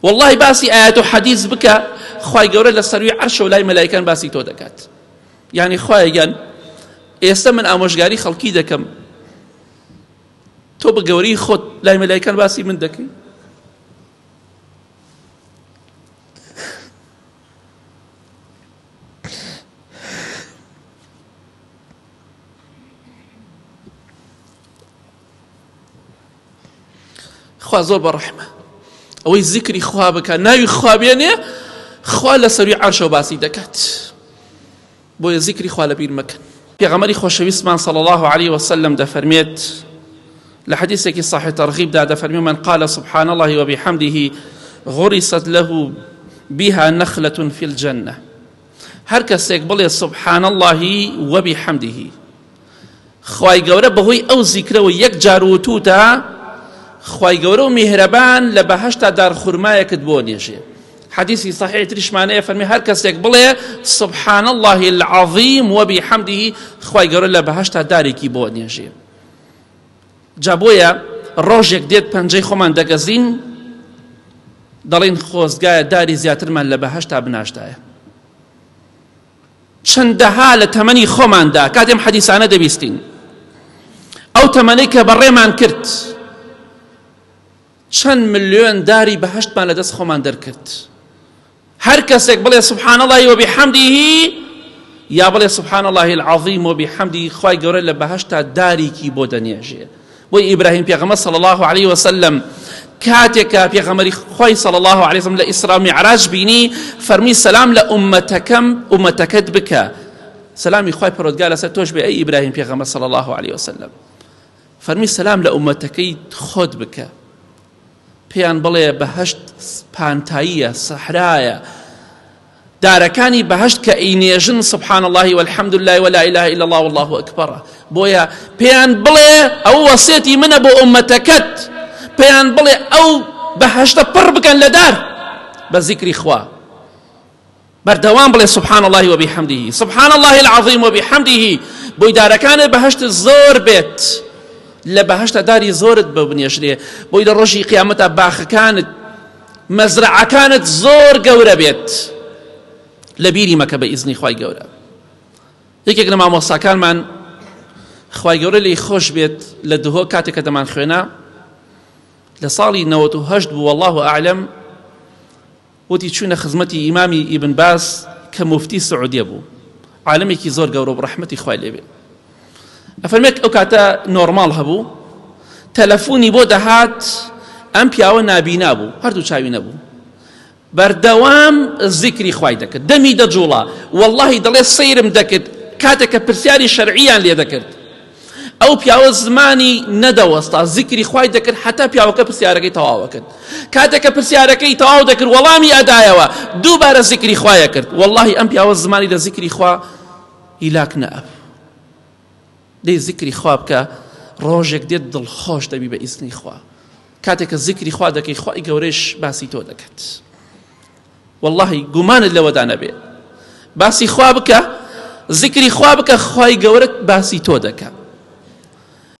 والله باسی ئاەت و حەدیث بکە خوای گەورە لە سەروی عەرشە و لای مەلایکەن باسی تۆ دەکات. یعنی خوایگەن ئێستا من ئامۆژگاری خەڵکی دەکەم، تۆ بە گەوری خۆت لای مەلایکەن باسی من دەکەی؟ خوا زۆر بەڕەحمە، ئەوەی زیکری خوا بکە ناوی خوا بێنێ، خوا لە سەروی عەرشەوە باسی دەکات. بۆیە زیکری خوا لەبیر مەکەن. پێغەمبەری خۆشەویستمان صلی الله عليه وسلم دەفەرمێت لە حەدیثێکی صحیح تەرغیبدا دەفەرمێت من قال سبحان الله وبحمده غرست له بها نخلة في الجنة. هەر کەسێک بڵێ سبحان الله وبحمده، خوای گەورە بەهۆی ئەو زیکرەوە یەک جار وتوتە، خوای گەورە و میهرەبان لە بەهەشتا دارخورمایەکت بۆ نێژێ. حديثي صحيح تريشمانية فرمي هر كسيك بلي سبحان الله العظيم وبحمده خواهي قول الله بهشتا داري كي بود نيجي جابويا روجك ديت پنجي خومان دقزين دلين خوزقايا داري زياتر من لبهشتا بناشتايا چندها لتمني خومان دا كاتم حديثانا دبيستين او تمنيك بريمان كرت چند مليون داري بهشت ما لدس خومان در كرت هر کسێک بڵێ سبحان الله وبحمده یا بڵێ سبحان الله العظيم وبحمده خوای گەورە لە بەهەشتا دارێکی بۆ دەنێژێ. بۆی ئیبراهیم پێغەمبەر صلی الله عليه وسلم کاتێکە پێغەمبەری خوای صلی الله عليه وسلم لە ئیسرا و میعراج بینی فەرمی سەلام لە ئومەتەکەت بکە، سەلامی خوای پەروەردگار لەسەر تۆش بێ ئەی ئیبراهیم پێغەمبەر صلی الله عليه وسلم. فەرمی سەلام لە ئومەتەکەی خۆت بکە، پێیان بڵێ بەهەشت پانتاییە، سەحرایە، دارەکانی بەهەشت کە ئەینێژن سبحان الله والحمد لله ولا إله إلا الله والله أكبر. بۆیە پێیان بڵێ ئەو وەسیەتی منە بۆ ئومەتەکەت، پێیان بڵێ ئەو بەهەشتە پڕ بکەن لە دار بە زیکری خوا، بەردەوام بڵێ سبحان الله وبحمده سبحان الله العظيم وبحمده، بۆی دارەکانت بەهەشت زۆر بێت، لە بەهەشتا داری زۆرت ببنێژرێ، بۆی لە ڕۆژی قیامەتە باخەکانت مەزرعەکانت زۆر گەورە بێت. لە بیری مەکە بە ئیزنی خوای گەورە. یەکێک لە مامۆستاکانمان خوای گەورە لێی خۆش بێت لە دهۆ کاتێک کە دەمان خوێنا لە ساڵی 98 بوو والله ئەعلەم، وتی چوونە خزمەتی ئیمامی ئیبن باس کە موفتی سعودیە بوو، عالمێکی زۆر گەورە و بڕەحمەتی خوای لێ بێ. ئەفەرمێت ئەو کاتە نۆرماڵ هەبوو، تەلەفۆنی بۆ دەهات، ئەم پیاوە نابینا بوو، هەردوو چاوی نەبوو، بەردەوام زیکری خوای دەکرد، دەمی دەجوڵا، واللهی دەڵێ سەیرم دەکرد کاتێککە پرسیاری شەرعیان لێ دەکرد. ئەو پیاوە زمانی نەدەوەستا، زیکری خوای دەکرد حتا پیاوەکە پرسیارەکەی تەواو کرد. کاتێککە پرسیارەکەی تەواو دەکرد وەڵامی ئەدایەوە، دووبارە زیکری خوایە کرد، واللهی ئەم پیاوە زمانی لە زیکری خوا هیلاک نەئەب. دەی زیکری خوا بکە، ڕۆژێک دێت دڵخۆش دەبی بە ئیزنی خوا. کاتێککە زیکری خوا دەکەی خوای گەورەش باسی تۆ دەکات. واللهی گومانت لەوەدا نەبێ، باسی خوا بکە، زیکری خوا بکە، خوای گەورەت باسی تۆ دەکات.